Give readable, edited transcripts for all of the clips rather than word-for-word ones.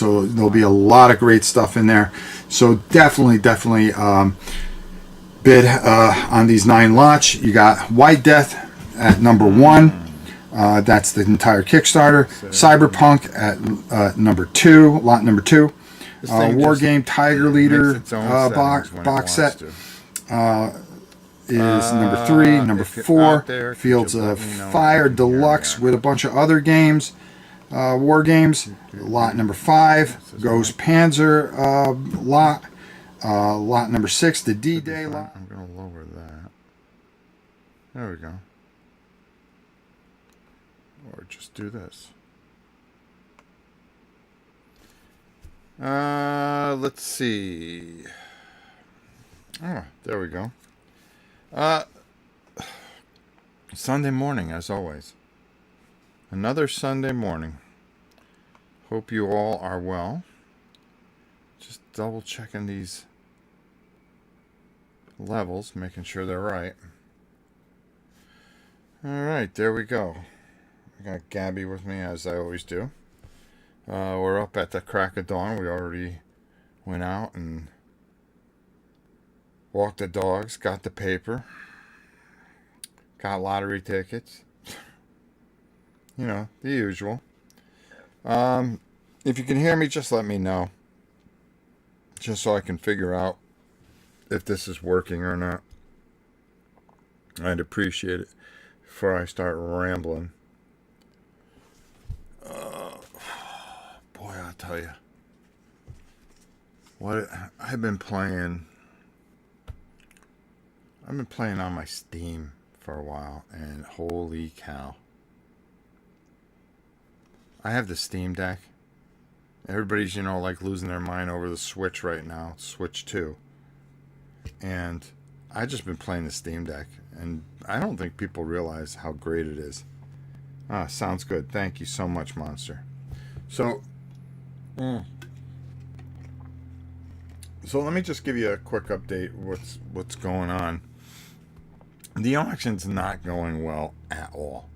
So there'll be a lot of great stuff in there. So definitely bid on these 9 lots. You got White Death at number 1. That's the entire Kickstarter. Cyberpunk at number 2, lot number 2. War Game Tiger Leader box set is number 3. Number 4, Fields of Fire Deluxe with a bunch of other games, war games. Lot number 5, Ghost Panzer lot. Lot number 6, the D-Day lot. I'm going to lower that. There we go. Or just do this. Let's see. Oh, there we go. Sunday morning, as always. Another Sunday morning. Hope you all are well. Just double checking these levels, making sure they're right. All right, there we go. I got Gabby with me, as I always do. We're up at the crack of dawn. We already went out and walked the dogs, got the paper, got lottery tickets. You know, the usual. If you can hear me, just let me know. Just so I can figure out if this is working or not. I'd appreciate it before I start rambling. Boy, I'll tell you. What I've been playing on my Steam for a while, and holy cow. I have the Steam Deck. Everybody's, like losing their mind over the Switch right now, Switch 2. And I just been playing the Steam Deck, and I don't think people realize how great it is. Sounds good. Thank you so much, Monster. So let me just give you a quick update what's going on. The auction's not going well at all.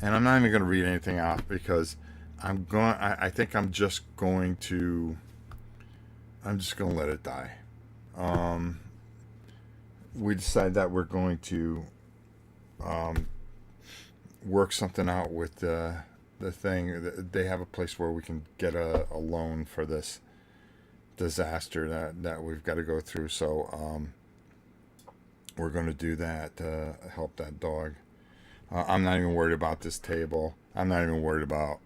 And I'm not even going to read anything out because I think I'm just going to let it die. We decided that we're going to work something out with the thing. They have a place where we can get a loan for this disaster that we've got to go through. So we're going to do that to help that dog. I'm not even worried about this table. I'm not even worried about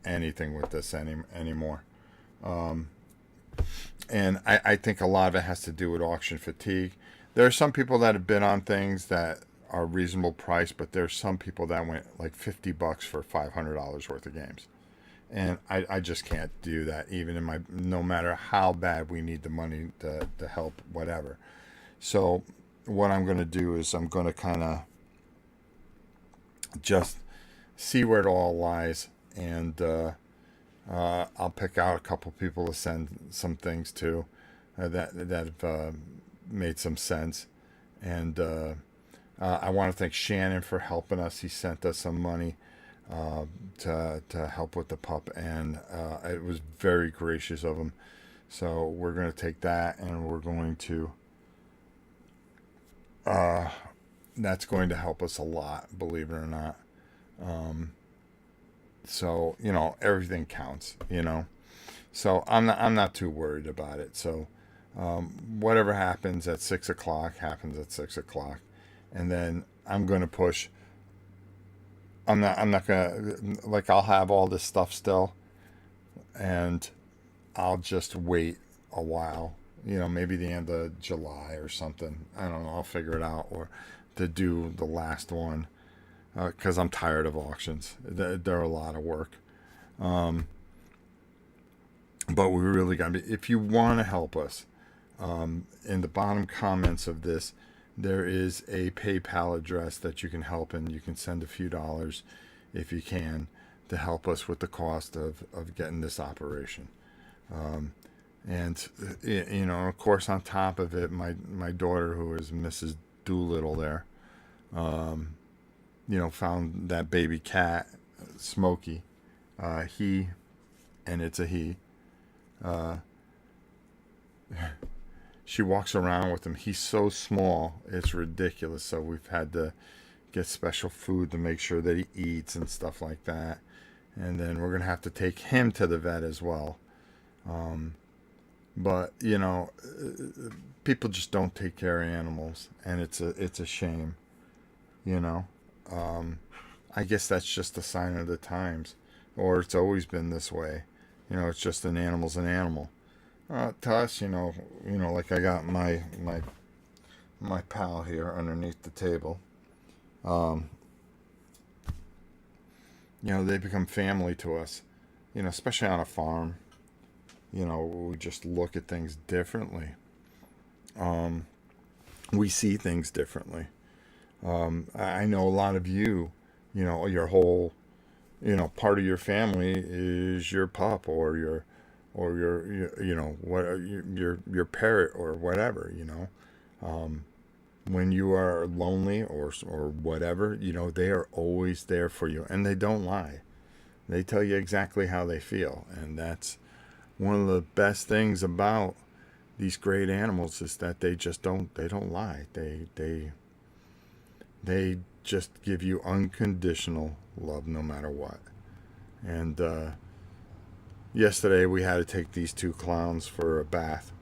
anything with this anymore. And I think a lot of it has to do with auction fatigue. There are some people that have bid on things that are reasonable price, but there's some people that went like $50 for $500 worth of games. And I just can't do that, even in no matter how bad we need the money to help, whatever. So what I'm going to do is I'm going to kind of just see where it all lies, and I'll pick out a couple people to send some things to that have made some sense. And I want to thank Shannon for helping us. He sent us some money to help with the pup, and it was very gracious of him. So we're going to take that, and we're going to that's going to help us a lot, believe it or not. So everything counts, so I'm not too worried about it. So whatever happens at 6 o'clock happens at 6 o'clock, and then I'm going to push. I'm not gonna, like, I'll have all this stuff still, and I'll just wait a while, maybe the end of July or something. I don't know. I'll figure it out, or to do the last one, because I'm tired of auctions. They're a lot of work. But we really got to be, if you want to help us, in the bottom comments of this, there is a PayPal address that you can help, and you can send a few dollars if you can to help us with the cost of getting this operation. And of course, on top of it, my daughter, who is Mrs. Doolittle there, found that baby cat, Smokey. And it's a he, Uh, she walks around with him. He's so small, it's ridiculous. So we've had to get special food to make sure that he eats and stuff like that. And then we're gonna have to take him to the vet as well. But you know, people just don't take care of animals, and it's a shame. You know, I guess that's just a sign of the times, or it's always been this way. You know, it's just an animal's an animal. To us, like I got my pal here underneath the table. They become family to us. Especially on a farm. We just look at things differently. We see things differently. I know a lot of your whole, part of your family is your pup or your your parrot or whatever. When you are lonely or whatever, they are always there for you, and they don't lie. They tell you exactly how they feel, and that's one of the best things about these great animals is that they don't lie. They just give you unconditional love no matter what. And yesterday we had to take these two clowns for a bath.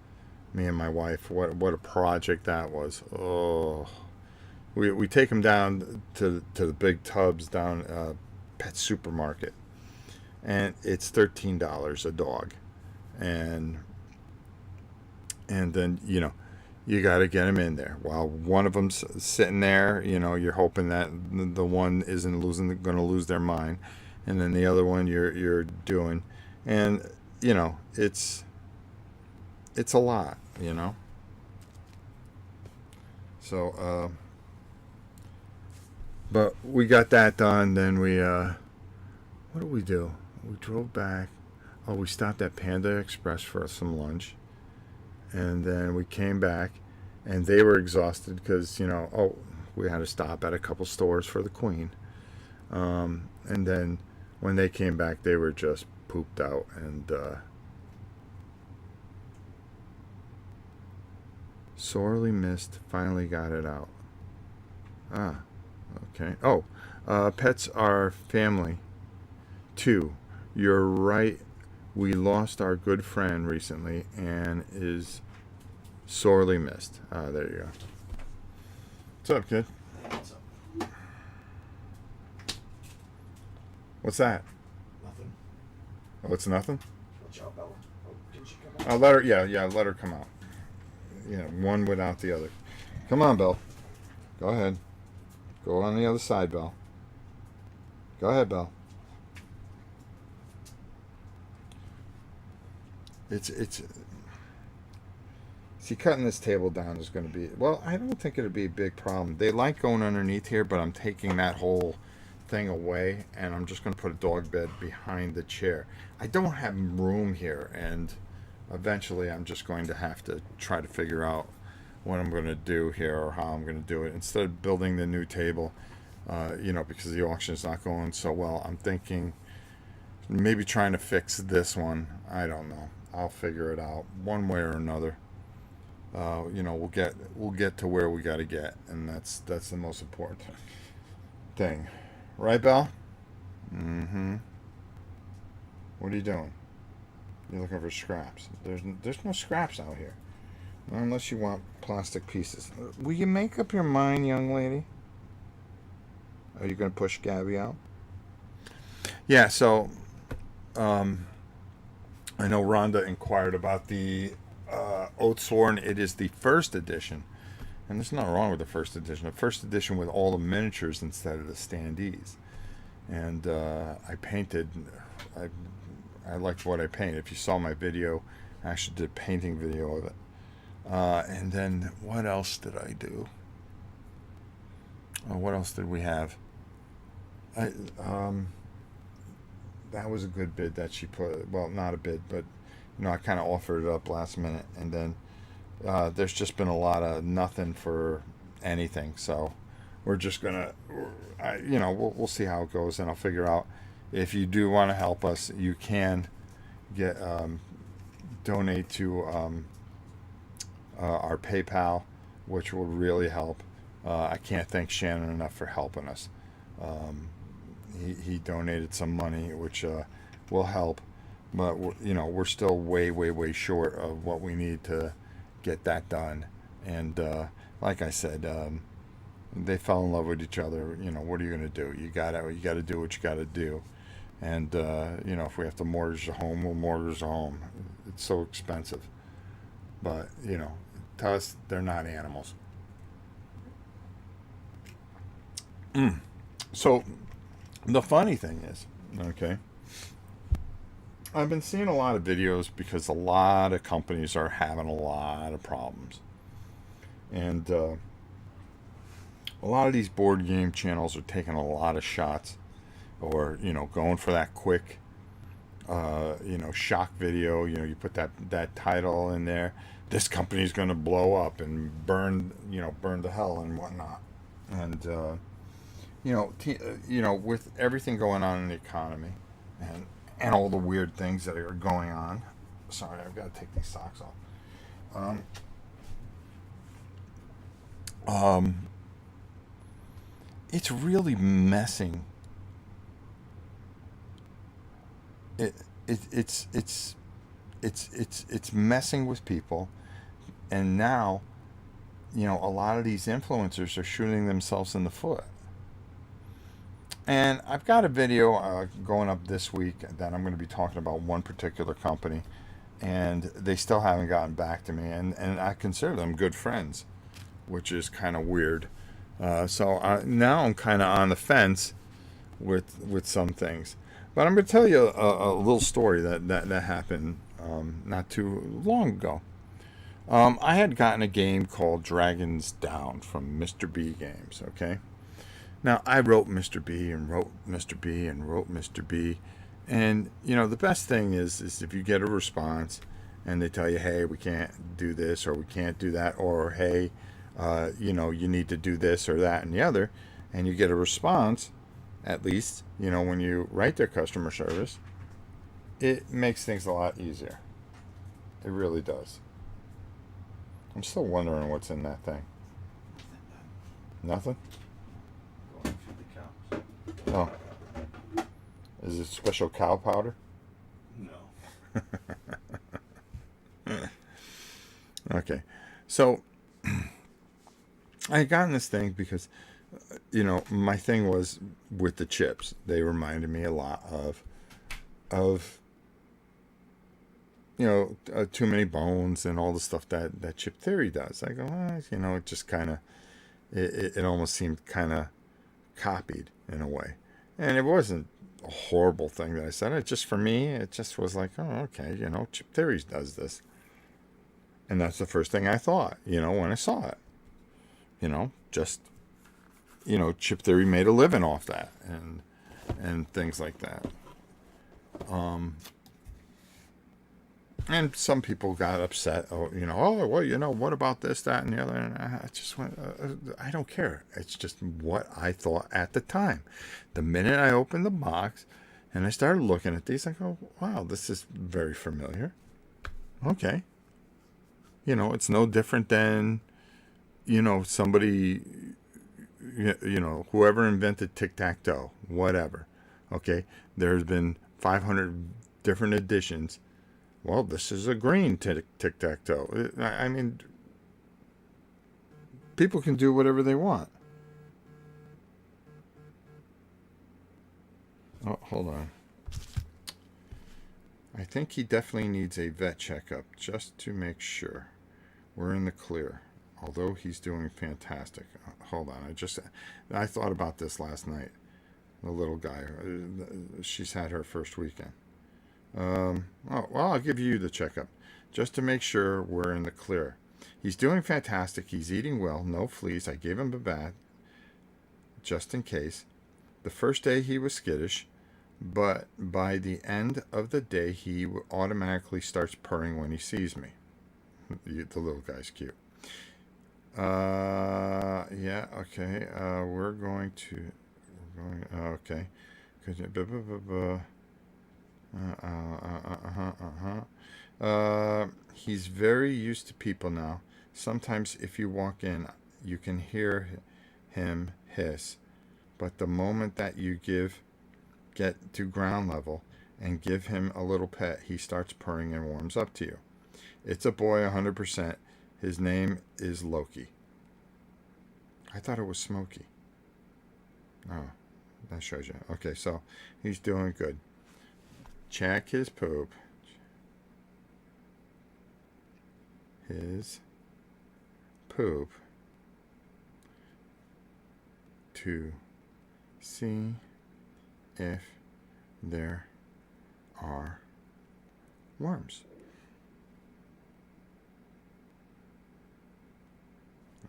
Me and my wife. What a project that was. Oh, we take them down to the big tubs down Pet Supermarket, and it's $13 a dog, and then you got to get them in there. While one of them's sitting there, you're hoping that the one isn't going to lose their mind, and then the other one you're doing, and it's a lot, So, but we got that done. Then what did we do? We drove back. Oh, we stopped at Panda Express for some lunch. And then we came back, and they were exhausted because, we had to stop at a couple stores for the Queen. And then when they came back, they were just pooped out. And sorely missed, finally got it out. Okay. Oh, pets are family, too. You're right. We lost our good friend recently and is sorely missed. There you go. What's up, kid? What's up? What's that? Nothing. Oh, it's nothing? Watch out, Bella. Oh, didn't she come out? I'll let her, yeah, let her come out. One without the other. Come on, Belle. Go ahead. Go on the other side, Belle. Go ahead, Belle. See, cutting this table down is going to be, well, I don't think it'll be a big problem. They like going underneath here, but I'm taking that whole thing away, and I'm just going to put a dog bed behind the chair. I don't have room here, and eventually I'm just going to have to try to figure out what I'm going to do here or how I'm going to do it. Instead of building the new table, because the auction is not going so well, I'm thinking maybe trying to fix this one. I don't know. I'll figure it out one way or another. We'll get to where we got to get, and that's the most important thing, right, Belle? Mm-hmm. What are you doing? You're looking for scraps. There's no scraps out here, unless you want plastic pieces. Will you make up your mind, young lady? Are you going to push Gabby out? Yeah. So, I know Rhonda inquired about the Oathsworn. It is the first edition, and there's nothing wrong with the first edition. The first edition with all the miniatures instead of the standees. And I painted. I liked what I painted. If you saw my video, I actually did a painting video of it. And then what else did I do? What else did we have? That was a good bid that she put. Well, not a bid, but I kind of offered it up last minute, and then there's just been a lot of nothing for anything. So we're just gonna, we'll see how it goes, and I'll figure out if you do want to help us, you can donate to our PayPal, which will really help. I can't thank Shannon enough for helping us. He donated some money, which will help, but we're still way short of what we need to get that done. And like I said, they fell in love with each other. What are you gonna do? You gotta do what you gotta do. And if we have to mortgage a home, we'll mortgage a home. It's so expensive. But to us, they're not animals. So the funny thing is, okay, I've been seeing a lot of videos because a lot of companies are having a lot of problems. And a lot of these board game channels are taking a lot of shots, or going for that quick shock video. You put that title in there, this company's going to blow up and burn to hell and whatnot. And with everything going on in the economy and all the weird things that are going on. Sorry, I've got to take these socks off. It's really messing. It's messing with people, and now, a lot of these influencers are shooting themselves in the foot. And I've got a video going up this week that I'm going to be talking about one particular company, and they still haven't gotten back to me, and I consider them good friends, which is kind of weird. So now I'm kind of on the fence with some things. But I'm going to tell you a little story that happened not too long ago. I had gotten a game called Dragons Down from Mr. B Games, okay? Now, I wrote Mr. B and wrote Mr. B and wrote Mr. B. And, the best thing is if you get a response and they tell you, hey, we can't do this or we can't do that, or hey, you need to do this or that and the other, and you get a response, at least, when you write their customer service, it makes things a lot easier. It really does. I'm still wondering what's in that thing. Nothing? Going through the cows. Oh. Is it special cow powder? No. Okay. So, I had gotten this thing because, my thing was with the chips. They reminded me a lot of Too Many Bones and all the stuff that Chip Theory does. I go, it just kind of, it almost seemed kind of copied in a way. And it wasn't a horrible thing that I said. It just, for me, it just was like, oh, okay, Chip Theory does this. And that's the first thing I thought, when I saw it. Chip Theory made a living off that and things like that. And some people got upset. What about this, that, and the other? And I just went, I don't care. It's just what I thought at the time. The minute I opened the box and I started looking at these, I go, wow, this is very familiar. Okay. It's no different than, somebody, whoever invented tic-tac-toe, whatever. Okay. There's been 500 different editions. Well, this is a green tic-tac-toe. I mean, people can do whatever they want. Oh, hold on. I think he definitely needs a vet checkup just to make sure we're in the clear. Although he's doing fantastic. Hold on. I thought about this last night. The little guy. She's had her first weekend. I'll give you the checkup just to make sure we're in the clear. He's doing fantastic. He's eating well. No fleas. I gave him a bath just in case. The first day he was skittish, but by the end of the day he automatically starts purring when he sees me. The little guy's cute. Yeah, okay. We're going, okay. He's very used to people now. Sometimes if you walk in, you can hear him hiss. But the moment that you get to ground level and give him a little pet, he starts purring and warms up to you. It's a boy 100%. His name is Loki. I thought it was Smokey. Oh, that shows you. Okay, so he's doing good. Check his poop. His poop to see if there are worms.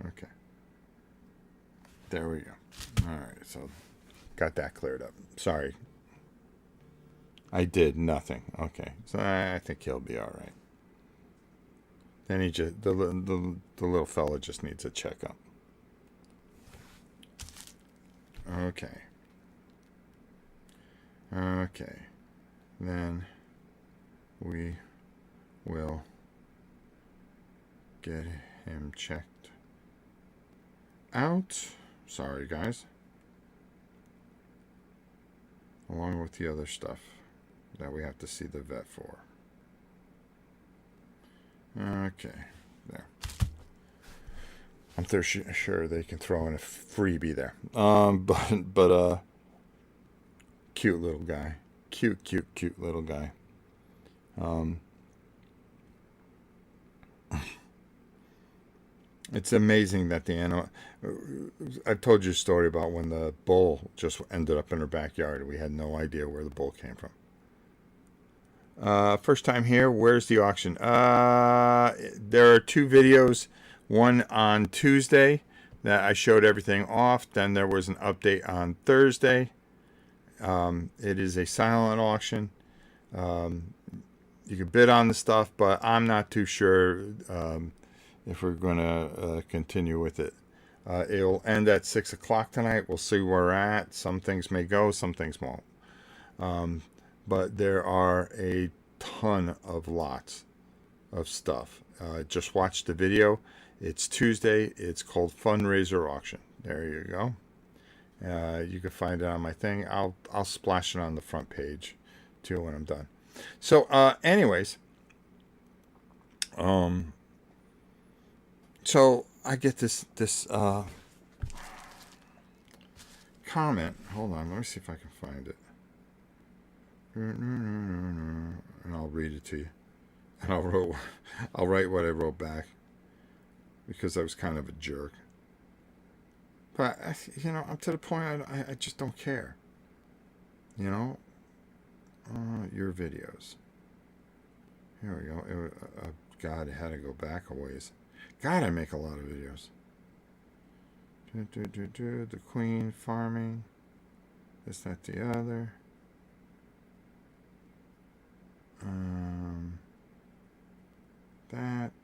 Okay. There we go. All right, so got that cleared up. Sorry. I did nothing. Okay, so I think he'll be all right. Then he just the little fella just needs a checkup. Okay. Okay. Then we will get him checked out. Sorry, guys. Along with the other stuff that we have to see the vet for. Okay, there. I'm sure they can throw in a freebie there. But cute little guy. Cute little guy. It's amazing that the animal. I've told you a story about when the bull just ended up in her backyard. We had no idea where the bull came from. First time here. Where's the auction? There are two videos. One on Tuesday that I showed everything off. Then there was an update on Thursday. It is a silent auction. You can bid on the stuff, but I'm not too sure if we're going to continue with it. It'll end at 6 o'clock tonight. We'll see where we're at. Some things may go, some things won't. But there are a ton of lots of stuff. Just watch the video. It's Tuesday. It's called Fundraiser Auction. There you go. You can find it on my thing. I'll splash it on the front page too when I'm done. So anyways, so I get this comment. Hold on, let me see if I can find it. And I'll read it to you. And I'll write what I wrote back because I was kind of a jerk. But I'm to the point I just don't care. Your videos. Here we go. God, it had to go back a ways. God, I make a lot of videos. The queen farming. This, that, the other.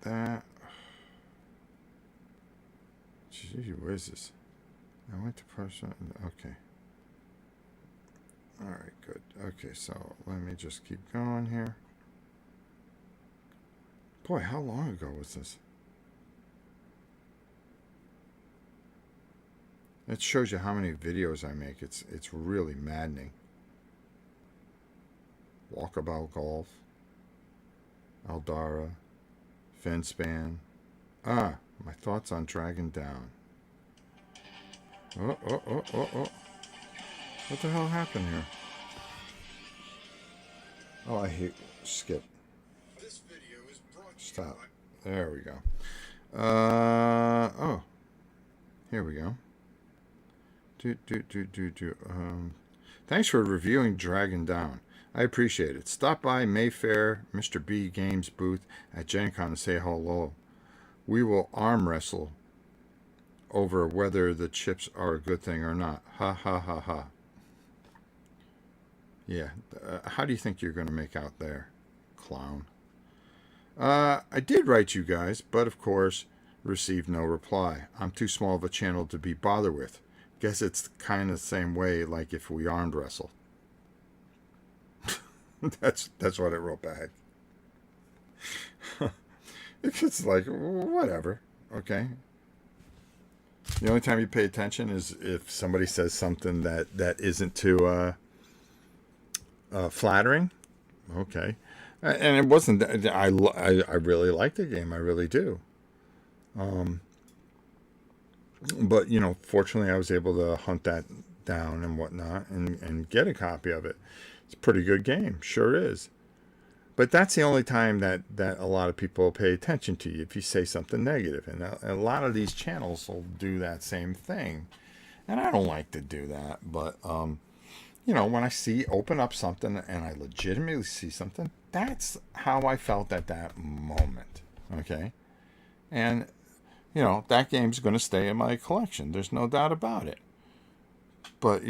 That. Gee, where's this? I went to person. Okay. All right, good. Okay, so let me just keep going here. Boy, how long ago was this? It shows you how many videos I make. It's really maddening. Walkabout Golf, Aldara, Finspan. My thoughts on Dragon Down. Oh. What the hell happened here? Oh, I hate skip. This video is brought to you Stop. by There we go. Oh. Here we go. Thanks for reviewing Dragon Down. I appreciate it. Stop by Mayfair Mr. B Games booth at Gen Con and say hello. We will arm wrestle over whether the chips are a good thing or not. Ha ha ha ha. Yeah. How do you think you're going to make out there, clown? I did write you guys, but of course received no reply. I'm too small of a channel to be bothered with. Guess it's kind of the same way like if we armed wrestle. That's what I wrote back. It's like, whatever. Okay. The only time you pay attention is if somebody says something that isn't too flattering. Okay. And it wasn't that I really like the game. I really do. But, fortunately I was able to hunt that down and whatnot and get a copy of it. It's a pretty good game. Sure is. But that's the only time that a lot of people pay attention to you if you say something negative. And a lot of these channels will do that same thing. And I don't like to do that. But, when I open up something and I legitimately see something, that's how I felt at that moment. Okay? And, that game's going to stay in my collection. There's no doubt about it. But,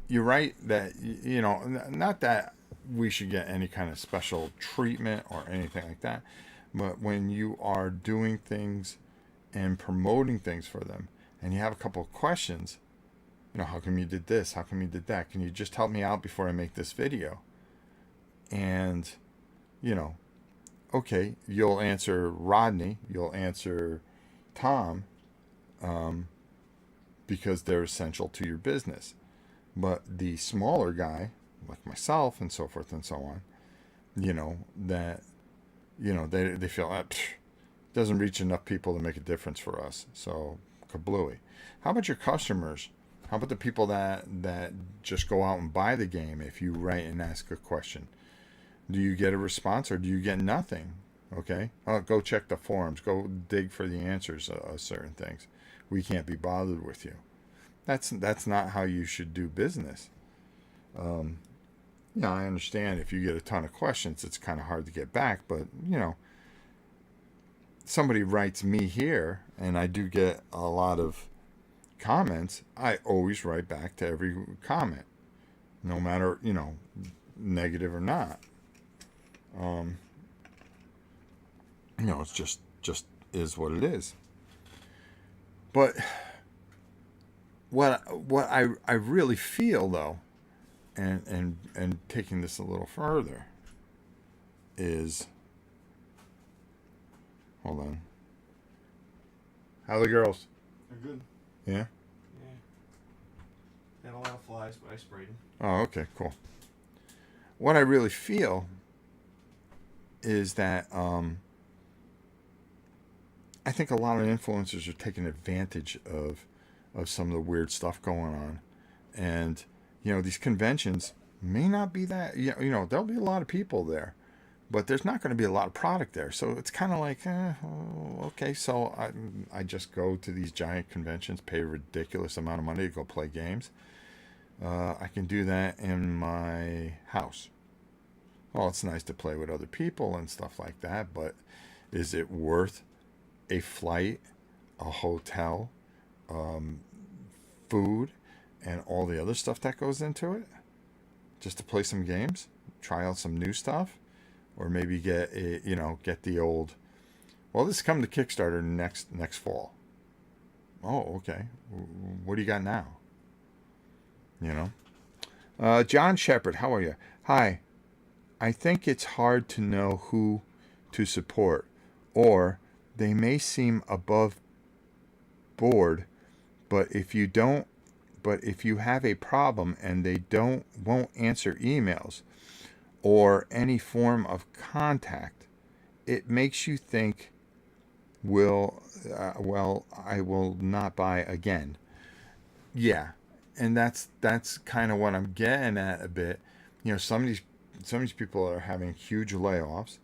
you're right that, not that we should get any kind of special treatment or anything like that, but when you are doing things and promoting things for them and you have a couple of questions, how come you did this? How come you did that? Can you just help me out before I make this video? And, okay, you'll answer Rodney, you'll answer Tom, because they're essential to your business. But the smaller guy, like myself and so forth and so on, that, they feel that doesn't reach enough people to make a difference for us. So, kablooey. How about your customers? How about the people that just go out and buy the game if you write and ask a question? Do you get a response or do you get nothing? Okay? Go check the forums. Go dig for the answers of certain things. We can't be bothered with you. That's not how you should do business. I understand if you get a ton of questions, it's kind of hard to get back. But, somebody writes me here, and I do get a lot of comments. I always write back to every comment, no matter, negative or not. It's just is what it is. But what I really feel though, and taking this a little further, is, hold on. How are the girls? They're good. Yeah? Yeah. Had a lot of flies, but I sprayed them. Oh, okay, cool. What I really feel is that I think a lot of influencers are taking advantage of some of the weird stuff going on. And, these conventions may not be that, there'll be a lot of people there, but there's not going to be a lot of product there. So it's kind of like, okay, so I just go to these giant conventions, pay a ridiculous amount of money to go play games. I can do that in my house. Well, it's nice to play with other people and stuff like that, but is it worth a flight, a hotel, food, and all the other stuff that goes into it, just to play some games, try out some new stuff, or maybe get the old? Well, this is coming to Kickstarter next fall. Oh, okay. What do you got now? John Shepard, how are you? Hi. I think it's hard to know who to support, or they may seem above board, but if you have a problem and they won't answer emails or any form of contact, it makes you think, I will not buy again. Yeah, and that's kind of what I'm getting at a bit. Some of these people are having huge layoffs.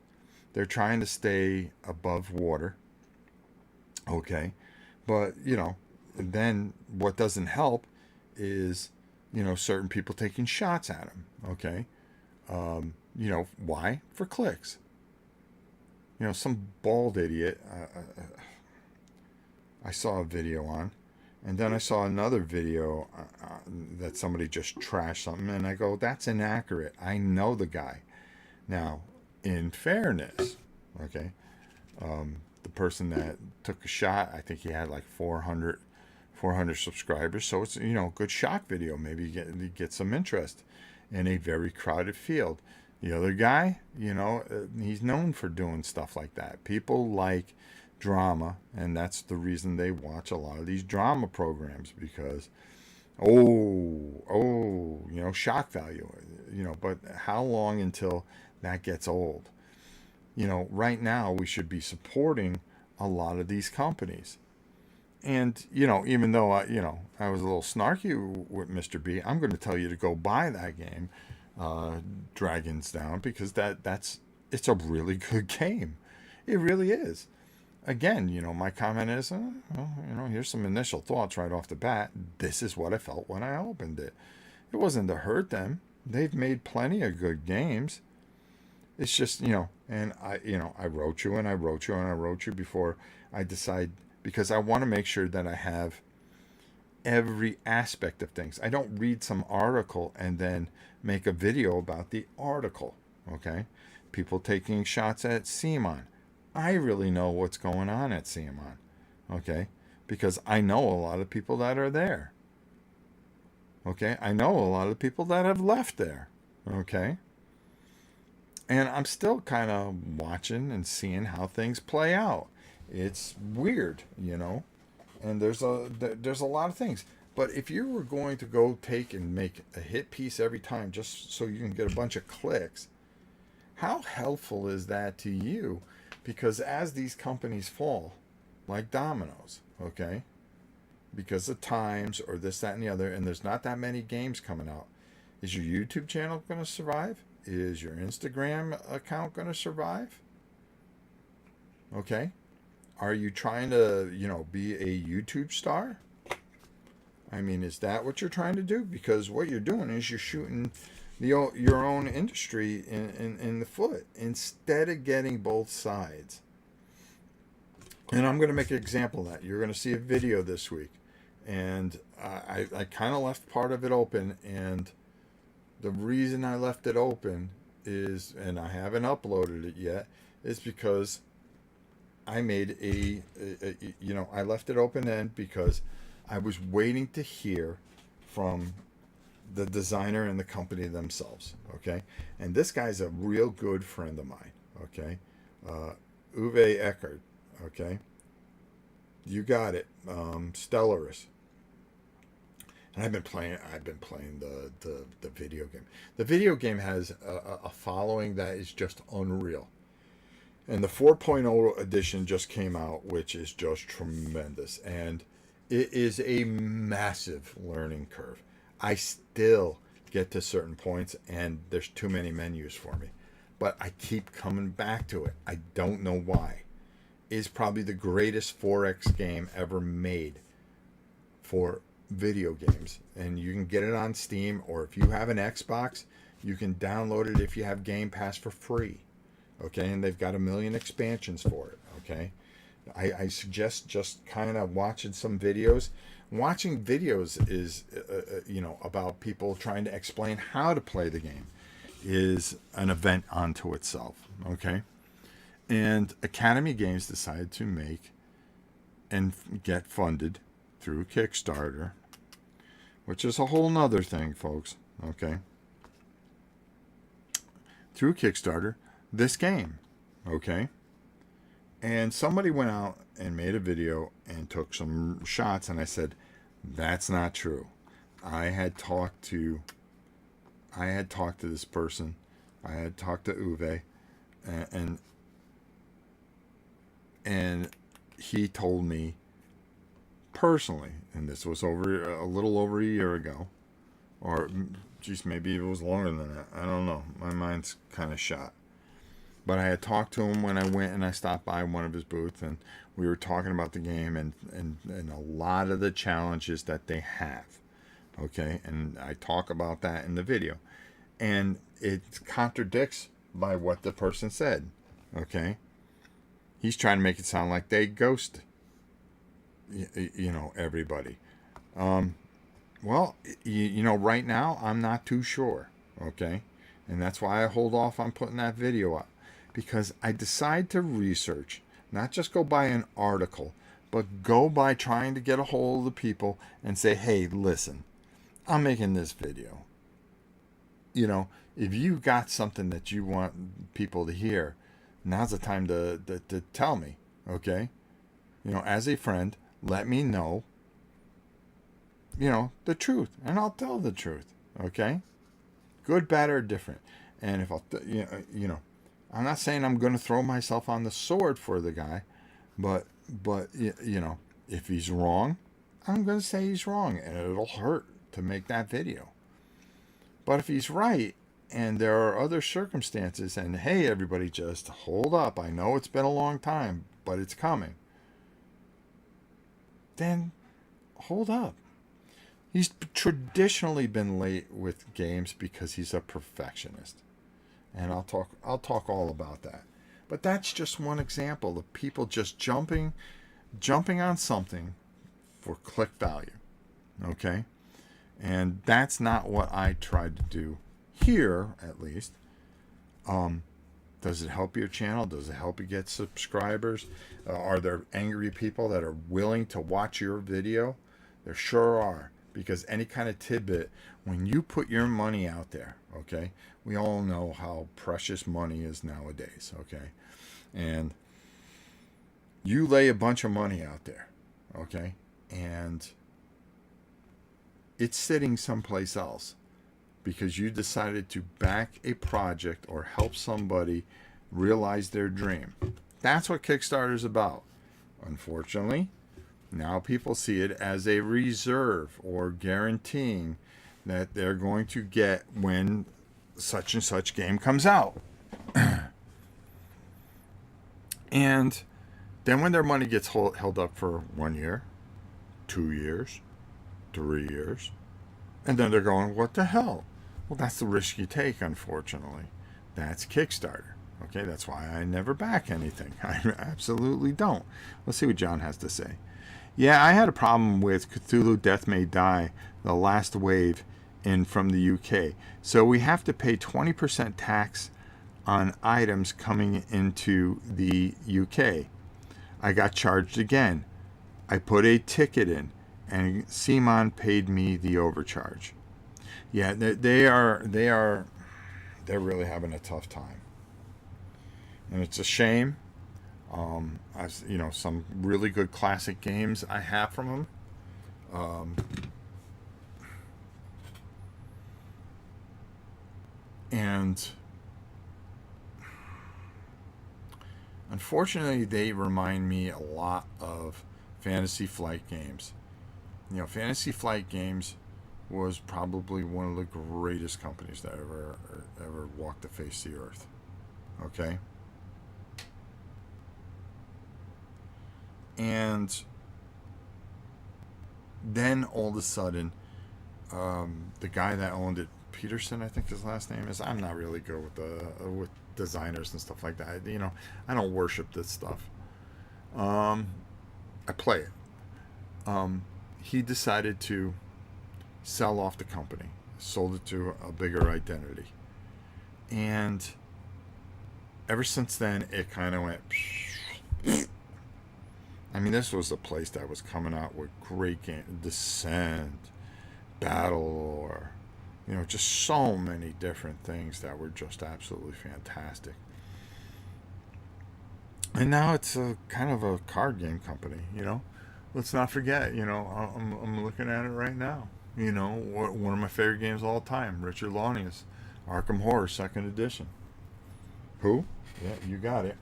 They're trying to stay above water. Okay. But, then what doesn't help is, certain people taking shots at them. Okay. Why? For clicks. Some bald idiot I saw a video on, and then I saw another video that somebody just trashed something, and I go, that's inaccurate. I know the guy. Now, in fairness, okay, the person that took a shot, I think he had like 400 subscribers, so it's, a good shock video. Maybe you get some interest in a very crowded field. The other guy, he's known for doing stuff like that. People like drama, and that's the reason they watch a lot of these drama programs, because shock value, but how long until that gets old? Right now we should be supporting a lot of these companies. And, even though I was a little snarky with Mr. B, I'm going to tell you to go buy that game, Dragons Down, because it's a really good game. It really is. Again, my comment is, here's some initial thoughts right off the bat. This is what I felt when I opened it. It wasn't to hurt them. They've made plenty of good games. It's just, and I wrote you and I wrote you and I wrote you before I decide, because I want to make sure that I have every aspect of things. I don't read some article and then make a video about the article, okay? People taking shots at CMON. I really know what's going on at CMON, okay? Because I know a lot of people that are there, okay? I know a lot of people that have left there, okay? And I'm still kind of watching and seeing how things play out. It's weird, and there's a lot of things. But if you were going to go take and make a hit piece every time just so you can get a bunch of clicks, how helpful is that to you? Because as these companies fall, like dominoes, okay, because of times or this, that, and the other, and there's not that many games coming out, is your YouTube channel going to survive? Is your Instagram account going to survive? Okay. Are you trying to, be a YouTube star? I mean, is that what you're trying to do? Because what you're doing is you're shooting your own industry in the foot instead of getting both sides. And I'm going to make an example of that. You're going to see a video this week. And I kind of left part of it open. And the reason I left it open is, and I haven't uploaded it yet, is because I made I left it open end because I was waiting to hear from the designer and the company themselves, okay? And this guy's a real good friend of mine, okay? Uwe Eckert, okay? You got it. Stellaris. And I've been playing the video game. The video game has a following that is just unreal. And the 4.0 edition just came out, which is just tremendous. And it is a massive learning curve. I still get to certain points and there's too many menus for me. But I keep coming back to it. I don't know why. It's probably the greatest 4X game ever made for video games. And you can get it on Steam, or if you have an Xbox, you can download it if you have Game Pass for free. Okay, and they've got 1 million expansions for it. Okay, I suggest just kind of watching some videos. Watching videos is, about people trying to explain how to play the game is an event unto itself. Okay, and Academy Games decided to make and get funded through Kickstarter, which is a whole nother thing, folks. Okay, through Kickstarter, this game, okay? And somebody went out and made a video and took some shots, and I said, that's not true. I had talked to this person. I had talked to Uwe, and he told me personally, and this was a little over a year ago, or geez, maybe it was longer than that. I don't know. My mind's kind of shot. But I had talked to him when I went and I stopped by one of his booths, and we were talking about the game and a lot of the challenges that they have. Okay, and I talk about that in the video. And it contradicts by what the person said. Okay, he's trying to make it sound like they ghost everybody. Well, right now I'm not too sure. Okay, and that's why I hold off on putting that video up. Because I decide to research, not just go by an article, but go by trying to get a hold of the people and say, hey, listen, I'm making this video. you know, if you got something that you want people to hear, now's the time to tell me, okay? You know, as a friend, let me know, you know, the truth, and I'll tell the truth, okay? Good, bad, or different. And if you know, I'm not saying I'm going to throw myself on the sword for the guy, but you know, if he's wrong, I'm going to say he's wrong, and it'll hurt to make that video. But if he's right, and there are other circumstances, and hey, everybody, just hold up. I know it's been a long time, but it's coming. Then hold up. He's traditionally been late with games because he's a perfectionist. And I'll talk all about that. But that's just one example of people just jumping on something for click value. Okay? And that's not what I tried to do here, at least. Does it help your channel? Does it help you get subscribers? Are there angry people that are willing to watch your video? There sure are. Because any kind of tidbit, when you put your money out there, okay, we all know how precious money is nowadays, okay, and you lay a bunch of money out there, okay, and it's sitting someplace else because you decided to back a project or help somebody realize their dream. That's what Kickstarter's about. Unfortunately, now people see it as a reserve or guaranteeing that they're going to get when such and such game comes out. And then when their money gets held up for 1 year, 2 years, 3 years, and then they're going, what the hell? Well, that's the risk you take, unfortunately. That's Kickstarter. Okay, that's why I never back anything. I absolutely don't. Let's see what John has to say. Yeah, I had a problem with Cthulhu Death May Die, the last wave from the UK. So we have to pay 20% tax on items coming into the UK. I got charged again. I put a ticket in, and CMON paid me the overcharge. Yeah, they're really having a tough time, and it's a shame. You know, some really good classic games I have from them. And unfortunately, they remind me a lot of Fantasy Flight games. You know, Fantasy Flight Games was probably one of the greatest companies that ever walked the face of the earth. Okay? And then all of a sudden, the guy that owned it, Peterson, I think his last name is. I'm not really good with designers and stuff like that. You know, I don't worship this stuff. I play it. He decided to sell off the company, sold it to a bigger identity, and ever since then, it kind of went. I mean, this was a place that was coming out with great games, Descent, Battle, you know, just so many different things that were just absolutely fantastic. And now it's a kind of a card game company, you know. Let's not forget, you know, I'm looking at it right now. You know, one of my favorite games of all time, Richard Lonius, Arkham Horror 2nd Edition. Who? Yeah, you got it.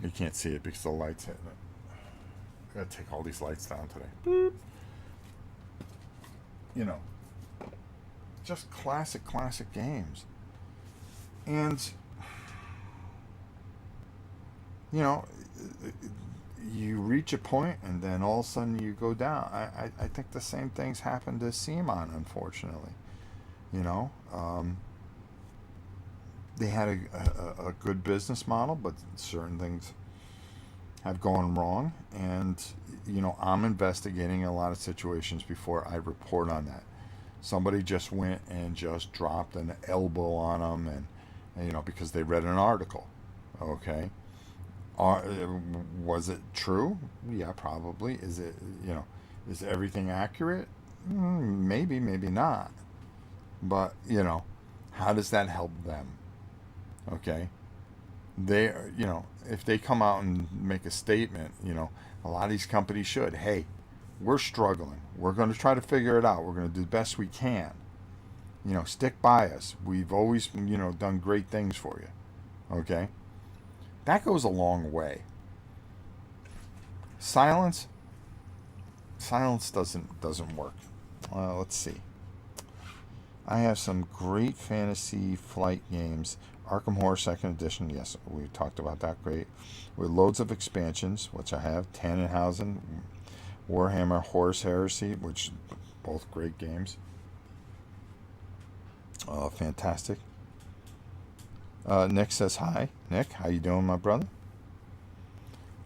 You can't see it because the light's hitting it. I gotta take all these lights down today. Boop. You know, just classic games. And, you know, you reach a point and then all of a sudden you go down. I think the same things happened to CMON, unfortunately. You know, they had a good business model, but certain things have gone wrong, and you know, I'm investigating a lot of situations before I report on that. Somebody just went and just dropped an elbow on them, and you know, because they read an article. Okay, was it true? Yeah, probably. Is it, you know, is everything accurate? Maybe, maybe not. But, how does that help them? Okay? They, if they come out and make a statement, a lot of these companies should. Hey, we're struggling. We're going to try to figure it out. We're going to do the best we can. Stick by us. We've always, done great things for you. Okay? That goes a long way. Silence doesn't work. Let's see. I have some great fantasy flight games. Arkham Horror Second Edition, yes, we talked about that. Great. With loads of expansions, which I have. Tannenhausen, Warhammer Horse Heresy, which both great games. Fantastic. Nick says hi. Nick, how you doing, my brother?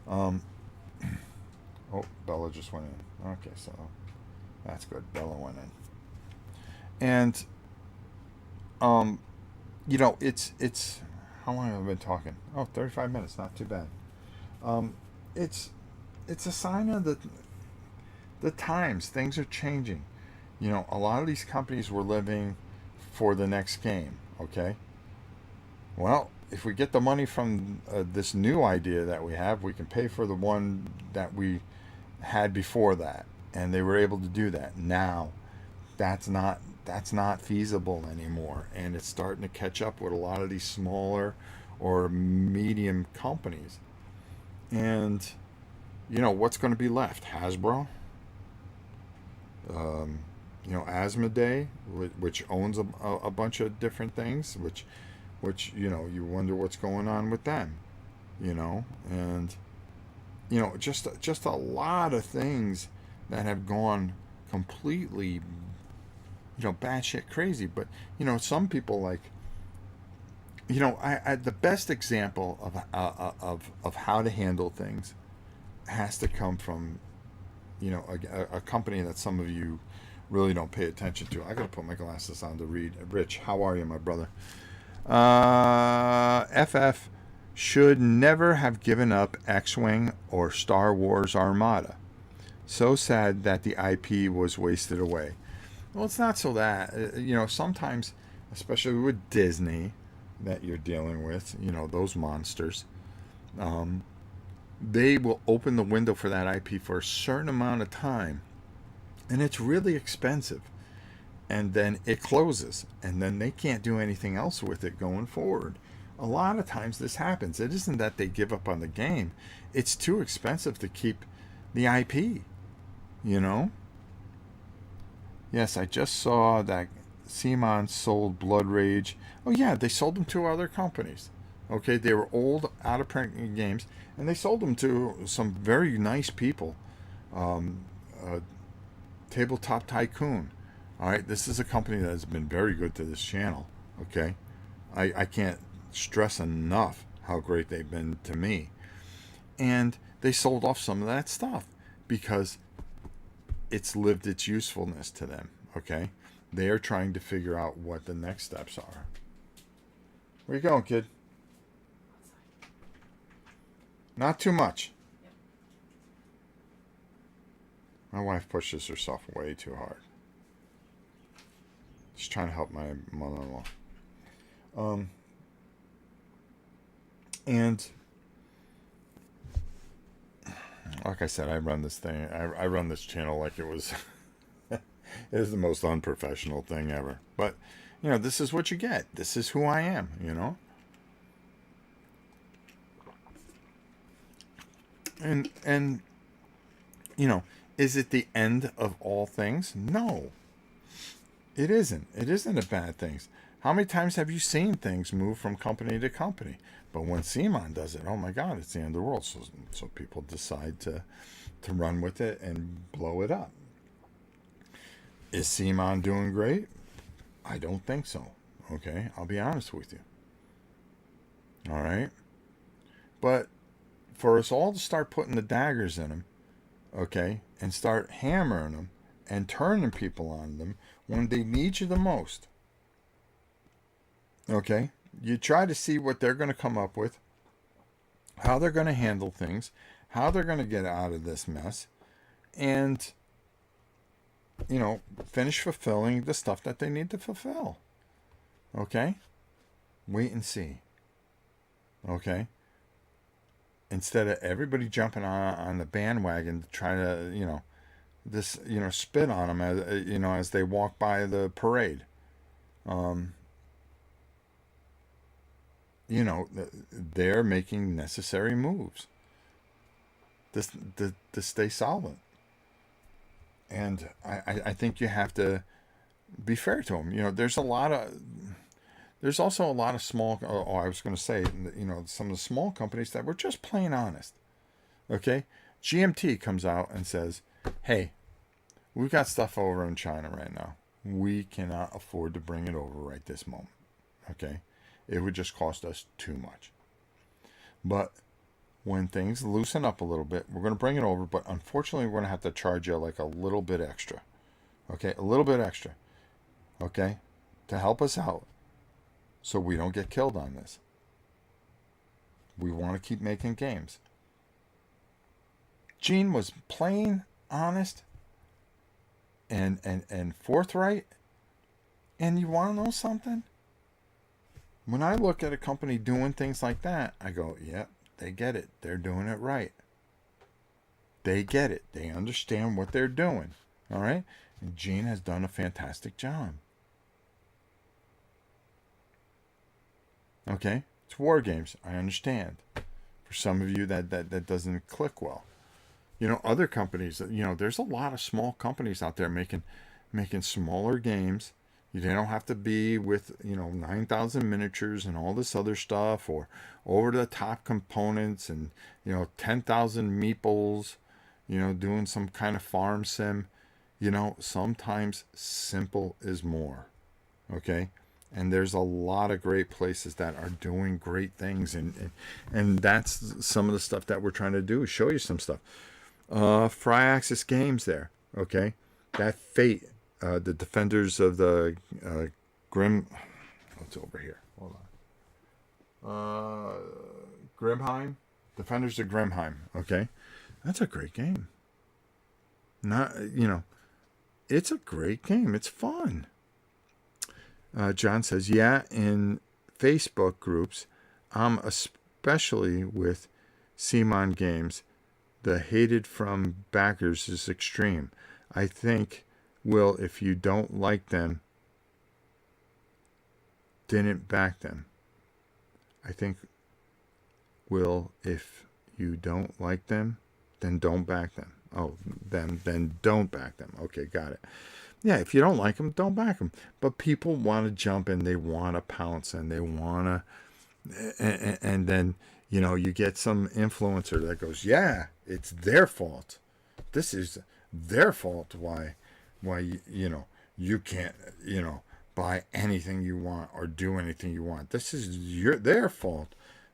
Oh, Bella just went in. Okay, so that's good. Bella went in. And it's how long have I been talking? Oh, 35 minutes, not too bad. It's a sign of the times. Things are changing. A lot of these companies were living for the next game, okay? Well, if we get the money from this new idea that we have, we can pay for the one that we had before that, and they were able to do that. Now, that's not feasible anymore, and it's starting to catch up with a lot of these smaller or medium companies. And what's going to be left? Hasbro, Asmodee, which owns a bunch of different things, which you wonder what's going on with them, and just a lot of things that have gone completely batshit crazy. But some people like, I the best example of how to handle things has to come from a company that some of you really don't pay attention to. I gotta put my glasses on to read. Rich, how are you, my brother? FF should never have given up X-Wing or Star Wars Armada. So sad that the IP was wasted away. Well, it's not so that, sometimes, especially with Disney that you're dealing with, those monsters, they will open the window for that IP for a certain amount of time, and it's really expensive. And then it closes, and then they can't do anything else with it going forward. A lot of times this happens. It isn't that they give up on the game. It's too expensive to keep the IP, Yes, I just saw that CMON sold Blood Rage. Oh, yeah, they sold them to other companies. Okay, they were old, out-of-print games, and they sold them to some very nice people. Tabletop Tycoon. All right, this is a company that has been very good to this channel. Okay, I can't stress enough how great they've been to me. And they sold off some of that stuff because it's lived its usefulness to them. Okay, they are trying to figure out what the next steps are. Where you going, kid? Not too much. My wife pushes herself way too hard. She's trying to help my mother-in-law. And like I said, I run this thing. I run this channel like it was it is the most unprofessional thing ever. But this is what you get. This is who I am. And is it the end of all things? No. It isn't. It isn't a bad thing. How many times have you seen things move from company to company? But when CMON does it, oh my God, it's the end of the world. So people decide to run with it and blow it up. Is CMON doing great? I don't think so. Okay, I'll be honest with you. All right? But for us all to start putting the daggers in them, okay, and start hammering them and turning people on them when they need you the most, okay, you try to see what they're going to come up with, how they're going to handle things, how they're going to get out of this mess, and finish fulfilling the stuff that they need to fulfill. Okay? Wait and see. Okay? Instead of everybody jumping on the bandwagon to try to, spit on them as they walk by the parade. They're making necessary moves to stay solvent. And I think you have to be fair to them. There's also a lot of small, I was going to say, some of the small companies that were just plain honest. Okay? GMT comes out and says, hey, we've got stuff over in China right now. We cannot afford to bring it over right this moment. Okay? It would just cost us too much. But when things loosen up a little bit, we're going to bring it over, but unfortunately, we're going to have to charge you like a little bit extra. Okay? A little bit extra. Okay? To help us out so we don't get killed on this. We want to keep making games. Gene was plain, honest, and forthright. And you want to know something? When I look at a company doing things like that, I go, yep, they get it. They're doing it right. They get it. They understand what they're doing. All right? And Gene has done a fantastic job. Okay? It's war games. I understand. For some of you, that doesn't click well. Other companies, there's a lot of small companies out there making smaller games. They don't have to be with, 9,000 miniatures and all this other stuff, or over-the-top components and, 10,000 meeples, doing some kind of farm sim. Sometimes simple is more. Okay? And there's a lot of great places that are doing great things. And that's some of the stuff that we're trying to do, is show you some stuff. Fryaxis Games there. Okay? That Fate. The Defenders of the Grim... What's over here? Hold on. Grimheim? Defenders of Grimheim. Okay? That's a great game. It's a great game. It's fun. John says, yeah, in Facebook groups, especially with CMON games, the hated from backers is extreme. I think... Will, if you don't like them, didn't back them. I think, Will, if you don't like them, then don't back them. Oh, then don't back them. Okay, got it. Yeah, if you don't like them, don't back them. But people want to jump in, they want to pounce, and they want to, and then, you get some influencer that goes, yeah, it's their fault. This is their fault. Why you can't, buy anything you want or do anything you want. This is their fault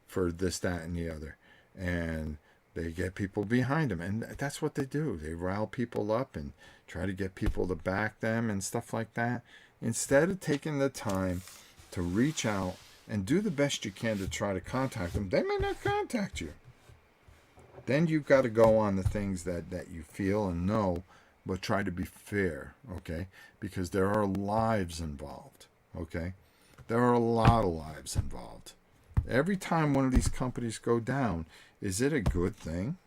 for this, that, and the other. And they get people behind them. And that's what they do. They rile people up and try to get people to back them and stuff like that. Instead of taking the time to reach out and do the best you can to try to contact them, they may not contact you. Then you've got to go on the things that you feel and know, but try to be fair, okay? Because there are lives involved, okay? There are a lot of lives involved. Every time one of these companies go down, is it a good thing?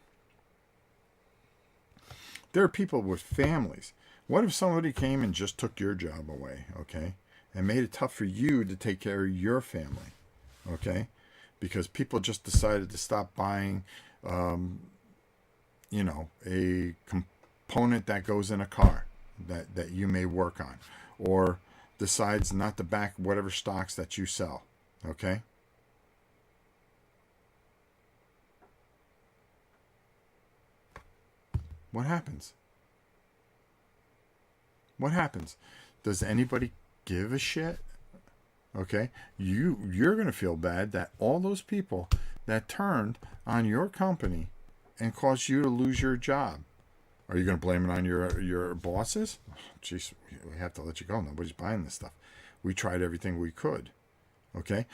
There are people with families. What if somebody came and just took your job away, okay? And made it tough for you to take care of your family, okay? Because people just decided to stop buying, a component that goes in a car that you may work on, or decides not to back whatever stocks that you sell. Okay? What happens? What happens? Does anybody give a shit? Okay? You're going to feel bad that all those people that turned on your company and caused you to lose your job. Are you going to blame it on your bosses? Jeez, we have to let you go. Nobody's buying this stuff. We tried everything we could. Okay?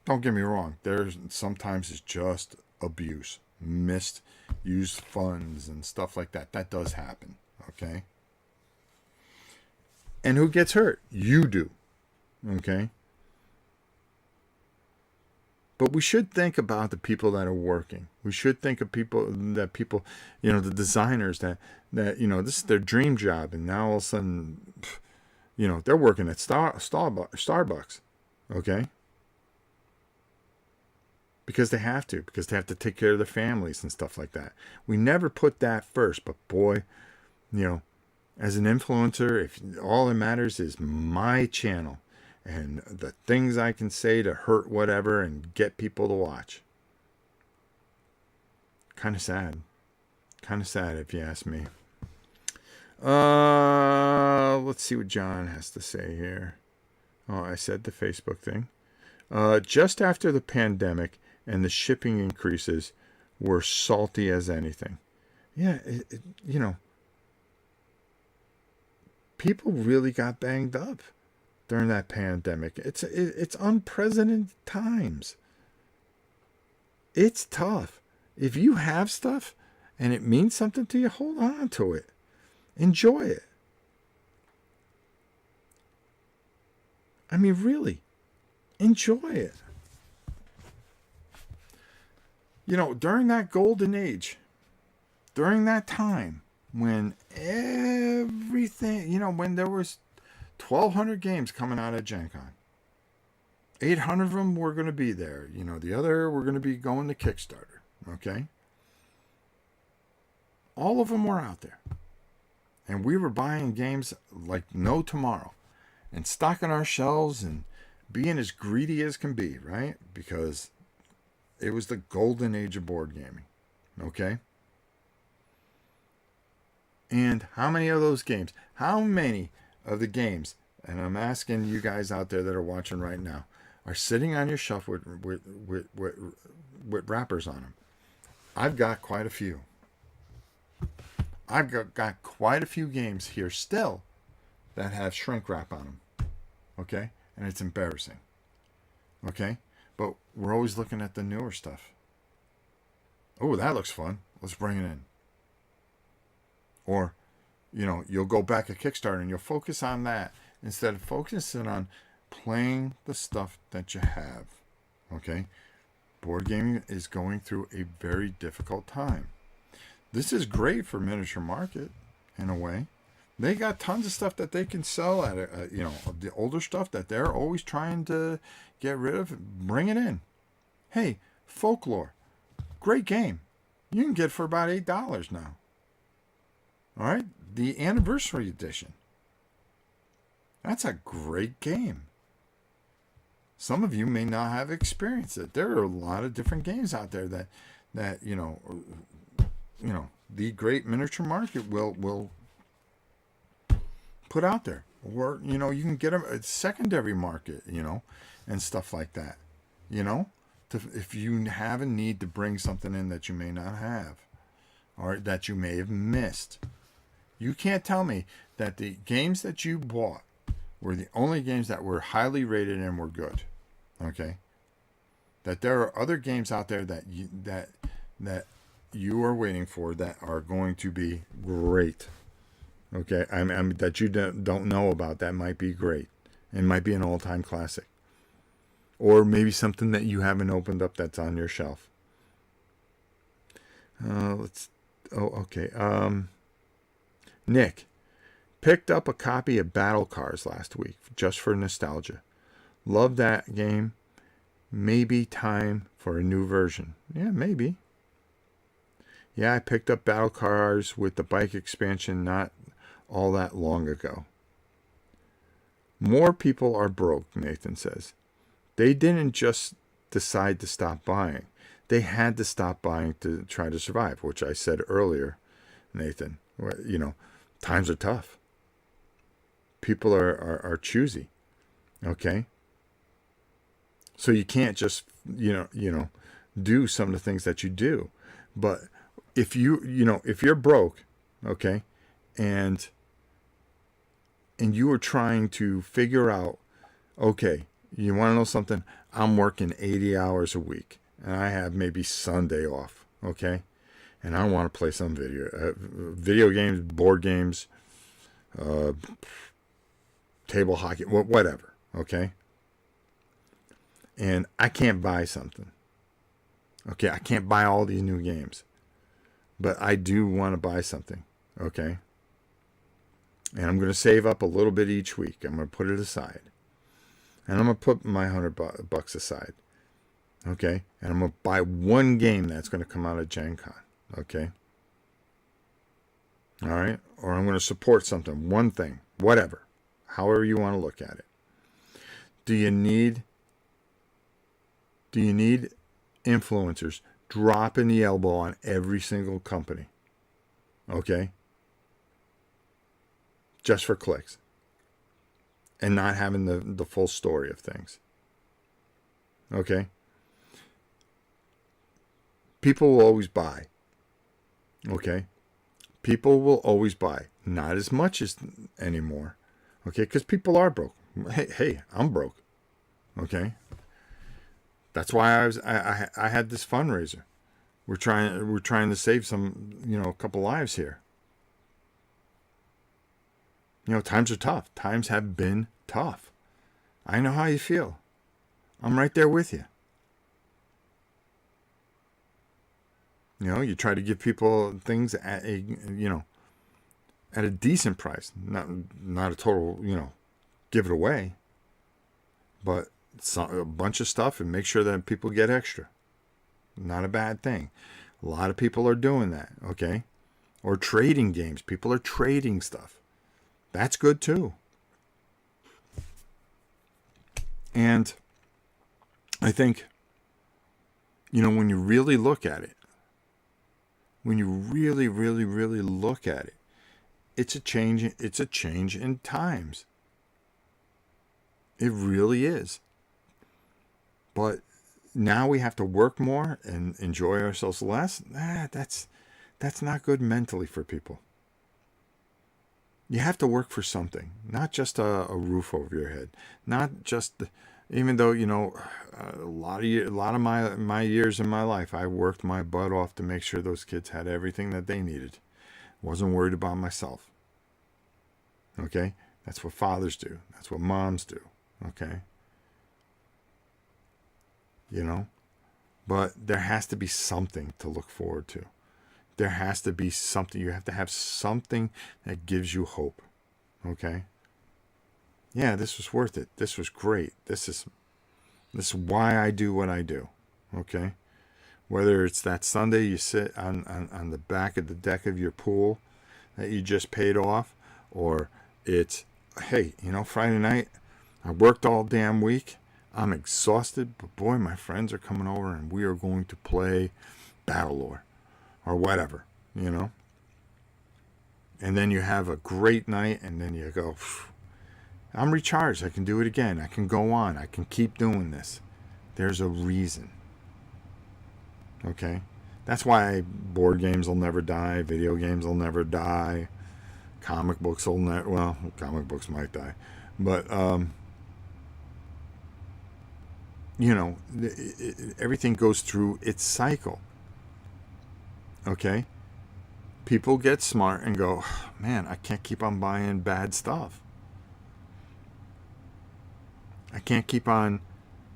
Don't get me wrong. There's sometimes it's just abuse, misused funds and stuff like that. That does happen. Okay? And who gets hurt? You do. Okay? But we should think about the people that are working. We should think of people, the designers that this is their dream job, and now all of a sudden, they're working at Starbucks, okay? Because they have to take care of their families and stuff like that. We never put that first, but boy, as an influencer, if all that matters is my channel and the things I can say to hurt whatever and get people to watch. Kind of sad. Kind of sad if you ask me. Let's see what John has to say here. Oh, I said the Facebook thing. Just after the pandemic and the shipping increases were salty as anything. Yeah, people really got banged up during that pandemic. It's unprecedented times. It's tough. If you have stuff and it means something to you, hold on to it. Enjoy it. I mean, really, enjoy it. During that golden age, during that time when everything, when there was 1,200 games coming out of Gen Con. 800 of them were going to be there. The other were going to be going to Kickstarter. Okay? All of them were out there. And we were buying games like no tomorrow. And stocking our shelves and being as greedy as can be, right? Because it was the golden age of board gaming. Okay? And how many of those games? How many of the games, and I'm asking you guys out there that are watching right now, are sitting on your shelf with wrappers on them? I've got quite a few. I've got quite a few games here still that have shrink wrap on them. Okay? And it's embarrassing. Okay? But we're always looking at the newer stuff. Oh, that looks fun. Let's bring it in. Or, you'll go back at Kickstarter and you'll focus on that instead of focusing on playing the stuff that you have. Okay? Board gaming is going through a very difficult time. This is great for miniature market in a way. They got tons of stuff that they can sell at, the older stuff that they're always trying to get rid of. Bring it in. Hey, Folklore. Great game. You can get it for about $8 now. All right? The anniversary edition. That's a great game. Some of you may not have experienced it. There are a lot of different games out there that the great miniature market will put out there. Or, you can get a secondary market, and stuff like that. If you have a need to bring something in that you may not have or that you may have missed. You can't tell me that the games that you bought were the only games that were highly rated and were good. Okay? That there are other games out there that you are waiting for that are going to be great. Okay? I mean that you don't know about that might be great. And might be an all-time classic. Or maybe something that you haven't opened up that's on your shelf. Nick picked up a copy of Battle Cars last week just for nostalgia. Love that game. Maybe time for a new version. Yeah, maybe. Yeah, I picked up Battle Cars with the bike expansion not all that long ago. More people are broke, Nathan says. They didn't just decide to stop buying. They had to stop buying to try to survive, which I said earlier, Nathan. Times are tough. People are choosy. Okay? So you can't just, do some of the things that you do. But if if you're broke, okay, and you are trying to figure out, okay, you want to know something? I'm working 80 hours a week, and I have maybe Sunday off, okay? And I want to play some video games, board games, table hockey, whatever, okay? And I can't buy something. Okay, I can't buy all these new games. But I do want to buy something, okay? And I'm going to save up a little bit each week. I'm going to put it aside. And I'm going to put my $100 aside, okay? And I'm going to buy one game that's going to come out of Gen Con, okay? All right? Or I'm going to support something, one thing, whatever, however you want to look at it. Do you need influencers dropping the elbow on every single company? Okay? Just for clicks. And not having the full story of things. Okay? People will always buy. Okay? People will always buy. Not as much as anymore. Okay? Because people are broke. Hey, I'm broke. Okay? That's why I had this fundraiser. We're trying to save some, a couple lives here. Times are tough. Times have been tough. I know how you feel. I'm right there with you. You try to give people things at a decent price, not a total, give it away, but a bunch of stuff and make sure that people get extra. Not a bad thing. A lot of people are doing that, okay? Or trading games. People are trading stuff. That's good too. And I think, when you really look at it, when you really, really, really look at it, it's a change in times. It really is. But now we have to work more and enjoy ourselves less. That's not good mentally for people. You have to work for something, not just a roof over your head, not just even though a lot of my years in my life, I worked my butt off to make sure those kids had everything that they needed. Wasn't worried about myself. Okay, that's what fathers do. That's what moms do. Okay. But there has to be something to look forward to. There has to be something. You have to have something that gives you hope. Okay? Yeah, this was worth it. This was great. This is why I do what I do. Okay? Whether it's that Sunday you sit on the back of the deck of your pool that you just paid off, or it's, hey, Friday night, I worked all damn week. I'm exhausted, but boy, my friends are coming over and we are going to play Battle Lore or whatever, And then you have a great night and then you go, I'm recharged. I can do it again. I can go on. I can keep doing this. There's a reason. Okay? That's why board games will never die. Video games will never die. Comic books will never, well, comic books might die. But, everything goes through its cycle. Okay? People get smart and go, man, I can't keep on buying bad stuff. I can't keep on,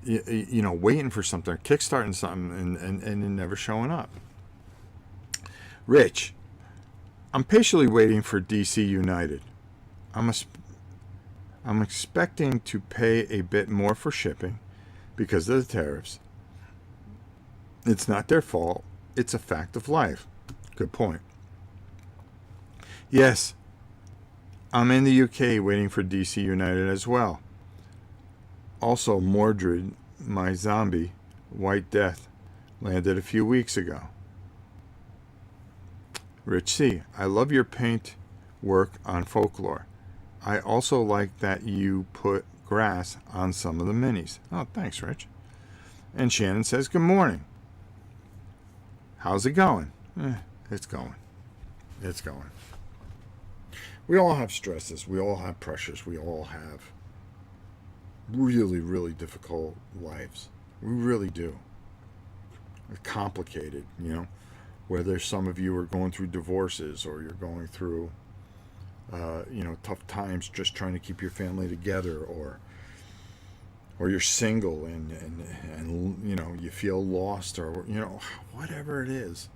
waiting for something, kickstarting something, and it never showing up. Rich, I'm patiently waiting for DC United. I'm expecting to pay a bit more for shipping because of the tariffs. It's not their fault. It's a fact of life. Good point. Yes, I'm in the UK waiting for DC United as well. Also, Mordred, my zombie, White Death, landed a few weeks ago. Rich C, I love your paint work on Folklore. I also like that you put grass on some of the minis. Oh, thanks, Rich. And Shannon says, good morning. How's it going? It's going. It's going. We all have stresses. We all have pressures. We all have really, really difficult lives. We really do. It's complicated, Whether some of you are going through divorces or you're going through tough times just trying to keep your family together, or you're single and you feel lost, or whatever it is.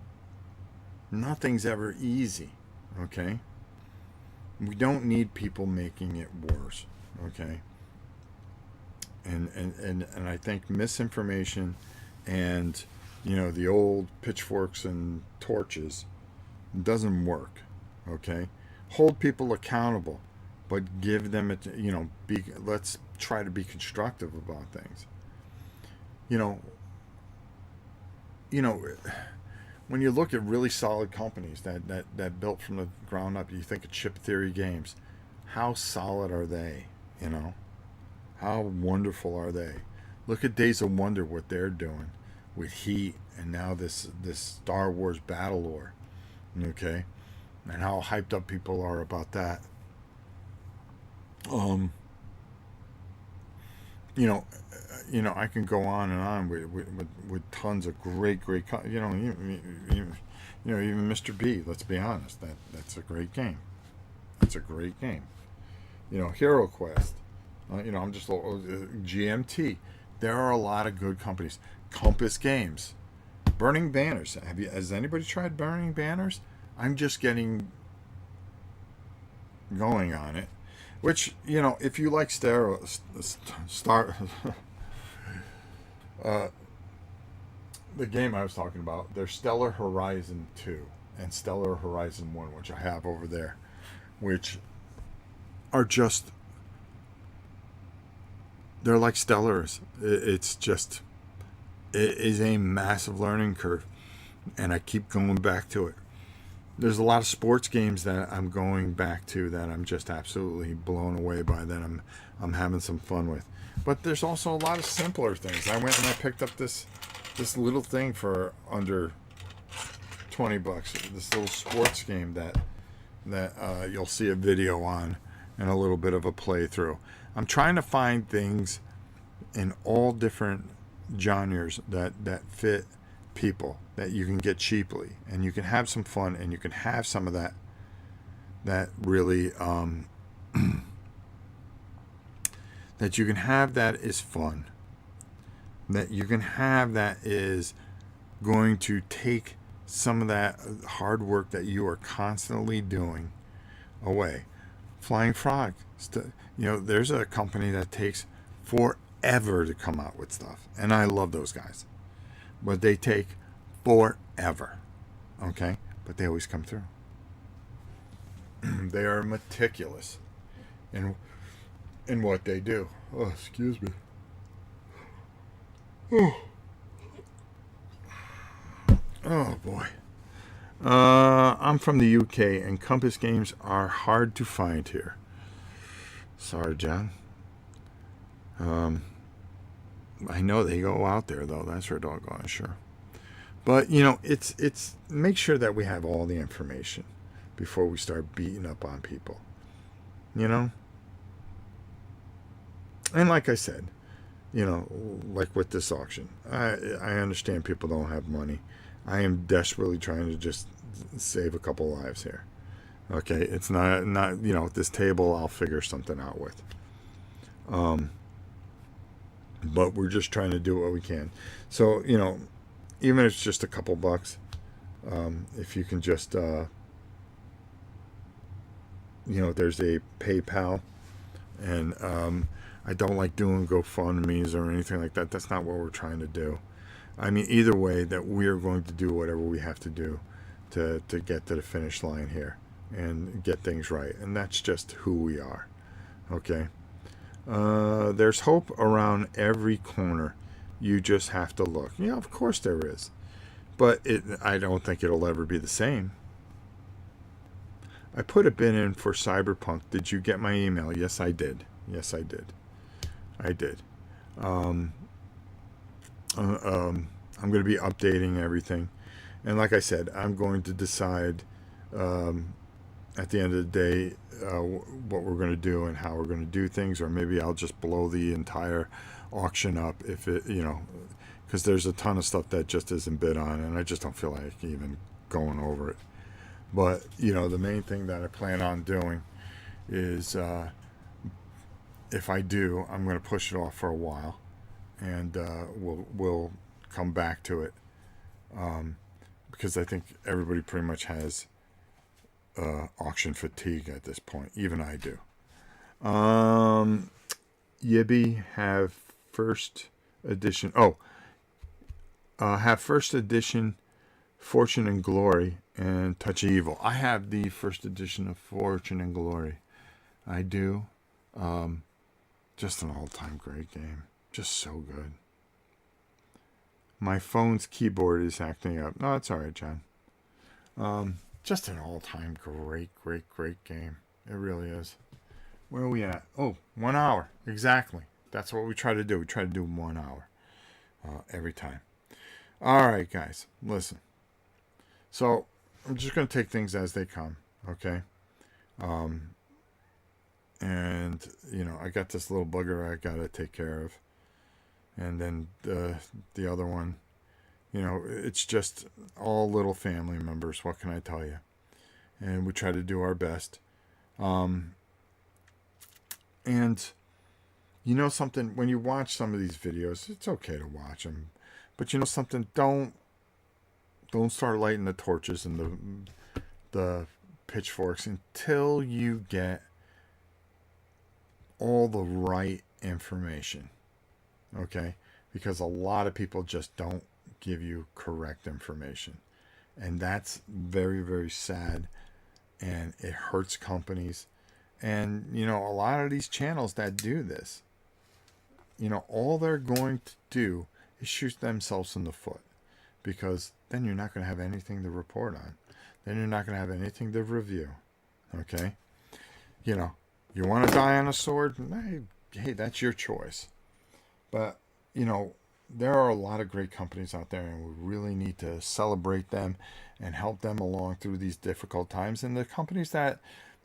Nothing's ever easy, okay? We don't need people making it worse, okay? And I think misinformation and the old pitchforks and torches doesn't work, okay? Hold people accountable, but give them let's try to be constructive about things. When you look at really solid companies that built from the ground up, you think of Chip Theory Games. How solid are they? How wonderful are they? Look at Days of Wonder, what they're doing with Heat, and now this Star Wars Battle Lore, okay, and how hyped up people are about that. I can go on and on with tons of great, even Mr. B. Let's be honest, that's a great game. It's a great game. Hero Quest. I'm just GMT. There are a lot of good companies. Compass Games, Burning Banners. Has anybody tried Burning Banners? I'm just getting going on it. Which if you like the game I was talking about, there's Stellar Horizon 2 and Stellar Horizon 1, which I have over there, which are just, they're like Stellars. It's just, it is a massive learning curve, and I keep going back to it. There's a lot of sports games that I'm going back to that I'm just absolutely blown away by, that I'm having some fun with. But there's also a lot of simpler things. I went and I picked up this little thing for under $20. This little sports game that you'll see a video on and a little bit of a playthrough. I'm trying to find things in all different genres that fit people, that you can get cheaply, and you can have some fun, and you can have some of that really that you can have that is fun, that you can have that is going to take some of that hard work that you are constantly doing away. Flying Frog, there's a company that takes forever to come out with stuff, and I love those guys, but they take forever, okay? But they always come through. They are meticulous in what they do. Oh, excuse me. Oh boy. I'm from the UK, and Compass Games are hard to find here. Sorry, John. I know they go out there, though. That's for doggone sure. But it's make sure that we have all the information before we start beating up on people. And like I said, like with this auction, I understand people don't have money. I am desperately trying to just save a couple lives here. Okay, it's not this table I'll figure something out with. But we're just trying to do what we can. So even if it's just a couple bucks, if you can just there's a PayPal, and I don't like doing GoFundMe's or anything like that. That's not what we're trying to do. I mean, either way, that we're going to do whatever we have to do to get to the finish line here and get things right. And that's just who we are. Okay? There's hope around every corner. You just have to look. Yeah, of course there is. But I don't think it'll ever be the same. I put a bid in for Cyberpunk. Did you get my email? Yes, I did. Yes, I did. I did. I'm going to be updating everything. And like I said, I'm going to decide at the end of the day what we're going to do and how we're going to do things. Or maybe I'll just blow the entire auction up if it, because there's a ton of stuff that just isn't bid on, and I just don't feel like even going over it. But the main thing that I plan on doing is if I do, I'm going to push it off for a while, and we'll come back to it, because I think everybody pretty much has auction fatigue at this point. Even I do. Yibby have first edition. Have first edition Fortune and Glory and Touch of Evil. I have the first edition of Fortune and Glory. I do. Just an all-time great game. Just so good. My phone's keyboard is acting up. No, it's all right, John. Just an all-time great game. It really is. Where are we at? Oh, 1 hour. Exactly. That's what we try to do. We try to do 1 hour every time. All right, guys. Listen. So, I'm just going to take things as they come. Okay? And, I got this little bugger I got to take care of. And then the other one, it's just all little family members. What can I tell you? And we try to do our best. And something, when you watch some of these videos, it's okay to watch them. But something, don't start lighting the torches and the pitchforks until you get all the right information. Okay? Because a lot of people just don't give you correct information. And that's very, very sad. And it hurts companies. And, a lot of these channels that do this, all they're going to do is shoot themselves in the foot. Because then you're not going to have anything to report on. Then you're not going to have anything to review. Okay? You want to die on a sword? Hey, that's your choice. But, there are a lot of great companies out there, and we really need to celebrate them and help them along through these difficult times. And the companies that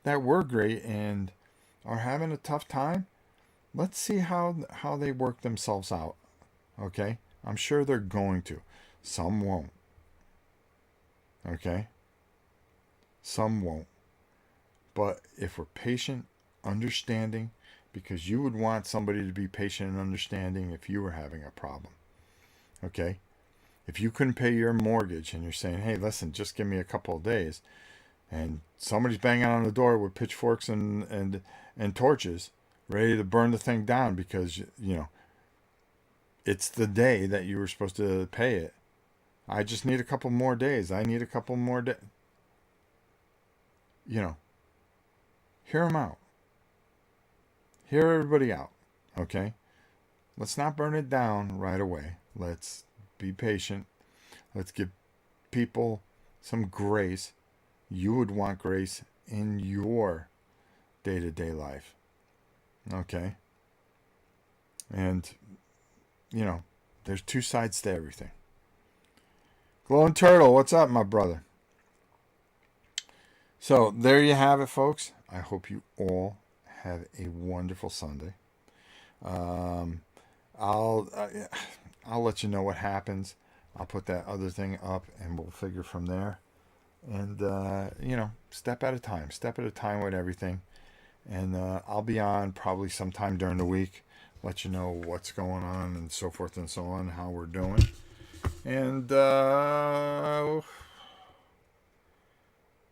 were great and are having a tough time, let's see how they work themselves out. Okay? I'm sure they're going to. Some won't. Okay? Some won't. But if we're patient, understanding, because you would want somebody to be patient and understanding if you were having a problem. Okay? If you couldn't pay your mortgage and you're saying, hey, listen, just give me a couple of days, and somebody's banging on the door with pitchforks and torches, ready to burn the thing down because, it's the day that you were supposed to pay it. I just need a couple more days. I need a couple more days. Hear them out. Hear everybody out, okay? Let's not burn it down right away. Let's be patient. Let's give people some grace. You would want grace in your day-to-day life, okay? And, there's two sides to everything. Glowing Turtle, what's up, my brother? So, there you have it, folks. I hope you all have a wonderful Sunday. I'll let you know what happens. I'll put that other thing up, and we'll figure from there. And step at a time with everything. And I'll be on probably sometime during the week, let you know what's going on and so forth and so on, how we're doing. And I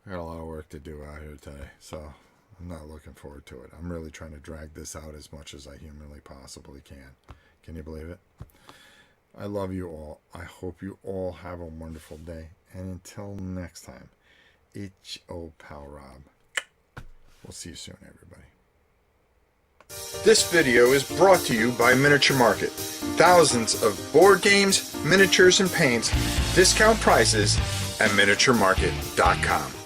got a lot of work to do out here today, so I'm not looking forward to it. I'm really trying to drag this out as much as I humanly possibly can. Can you believe it? I love you all. I hope you all have a wonderful day. And until next time, it's your pal Rob. We'll see you soon, everybody. This video is brought to you by Miniature Market. Thousands of board games, miniatures, and paints, discount prices at miniaturemarket.com.